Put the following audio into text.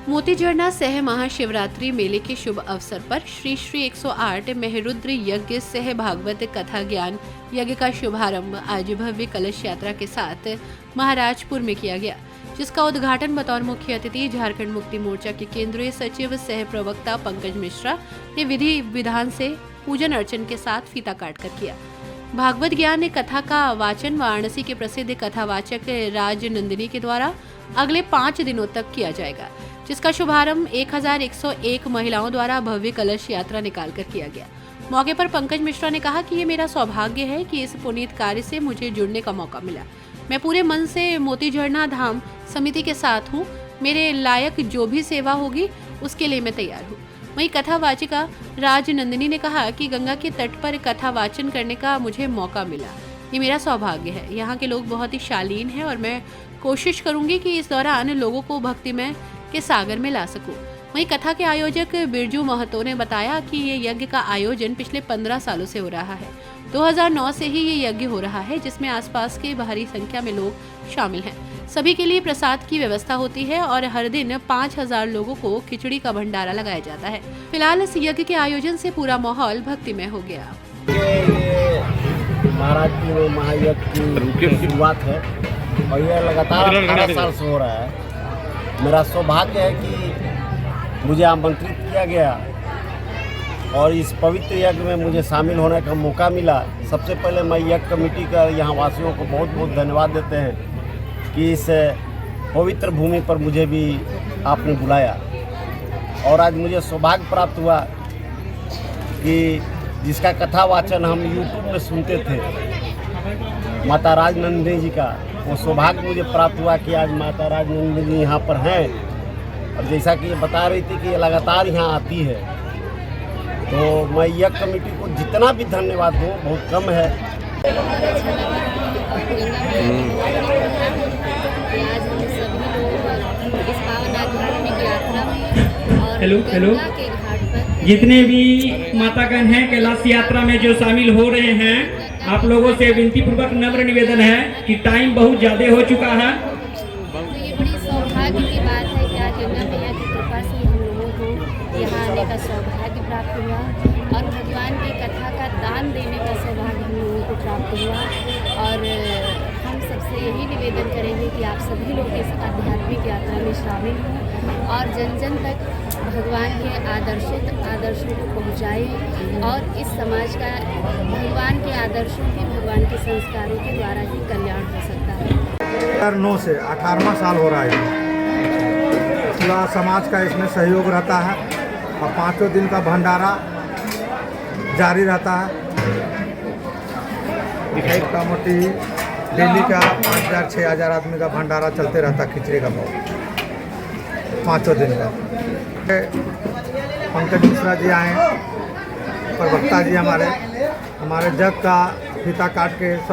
मोतीझरना सह महाशिवरात्रि मेले के शुभ अवसर पर श्री श्री 108 मेहरुद्र यज्ञ सह भागवत कथा ज्ञान यज्ञ का शुभारंभ आज भव्य कलश यात्रा के साथ महाराजपुर में किया गया, जिसका उद्घाटन बतौर मुख्य अतिथि झारखंड मुक्ति मोर्चा के केंद्रीय सचिव सह प्रवक्ता पंकज मिश्रा ने विधि विधान से पूजन अर्चन के साथ फीता काटकर किया। भागवत ज्ञान कथा का वाचन वाराणसी के प्रसिद्ध कथावाचक राज नंदिनी के द्वारा अगले 5 दिनों तक किया जाएगा, जिसका शुभारंभ 1101 महिलाओं द्वारा भव्य कलश यात्रा निकालकर किया गया। मौके पर पंकज मिश्रा ने कहा कि ये मेरा सौभाग्य है कि इस पुनीत कार्य से मुझे जुड़ने का मौका मिला। मैं पूरे मन से मोतीझरना धाम समिति के साथ हूँ। मेरे लायक जो भी सेवा होगी उसके लिए मैं तैयार हूँ। वहीं कथावाचिका राज नंदिनी ने कहा कि गंगा के तट पर कथा वाचन करने का मुझे मौका मिला, ये मेरा सौभाग्य है। यहाँ के लोग बहुत ही शालीन हैं और मैं कोशिश करूंगी कि इस दौरान लोगों को भक्तिमय के सागर में ला सकूं। वहीं कथा के आयोजक बिरजू महतो ने बताया कि ये यज्ञ का आयोजन पिछले 15 सालों से हो रहा है। 2009 से ही ये यज्ञ हो रहा है, जिसमें आसपास के भारी संख्या में लोग शामिल हैं। सभी के लिए प्रसाद की व्यवस्था होती है और हर दिन 5000 लोगों को खिचड़ी का भंडारा लगाया जाता है। फिलहाल इस यज्ञ के आयोजन से पूरा माहौल भक्तिमय हो गया। महाराजपुर महायज्ञ की शुरुआत है और यह लगातार 18 साल से हो रहा है। मेरा सौभाग्य है कि मुझे आमंत्रित किया गया और इस पवित्र यज्ञ में मुझे शामिल होने का मौका मिला। सबसे पहले मैं यज्ञ कमेटी का यहाँ वासियों को बहुत बहुत धन्यवाद देते हैं कि इस पवित्र भूमि पर मुझे भी आपने बुलाया और आज मुझे सौभाग्य प्राप्त हुआ कि जिसका कथा वाचन हम YouTube में सुनते थे, माता राजनंदिनी जी का, वो सौभाग्य मुझे प्राप्त हुआ कि आज माता राजनंदिनी जी यहाँ पर हैं। और जैसा कि ये बता रही थी कि ये लगातार यहाँ आती है, तो मैं यज्ञ कमेटी को जितना भी धन्यवाद दूँ बहुत कम है। हेलो जितने भी मातागण हैं कैलाश यात्रा में जो शामिल हो रहे हैं, आप लोगों से विनती पूर्वक नम्र निवेदन है कि टाइम बहुत ज़्यादा हो चुका है। तो ये बड़ी सौभाग्य की बात है कि आज गंगा मैया की कृपा से हम लोगों को यहाँ आने का सौभाग्य प्राप्त हुआ और भगवान की कथा का दान देने का सौभाग्य हम लोगों को प्राप्त हुआ। और हम सबसे यही निवेदन करेंगे कि आप सभी लोग इस आध्यात्मिक यात्रा में शामिल हों और जन जन तक भगवान के आदर्शों को पहुँचाएँ और इस समाज का भगवान के आदर्शों के, भगवान के संस्कारों के द्वारा ही कल्याण हो सकता है। 2009 से 18वां साल हो रहा है। पूरा समाज का इसमें सहयोग रहता है और 5 दिन का भंडारा जारी रहता है। मोटा मोटी डेली का 5000-6000 आदमी का भंडारा चलते रहता है, खिचड़ी का भाव 5 दिन का। पंकज मिश्रा जी आए, प्रवक्ता जी हमारे जग का फीता काट के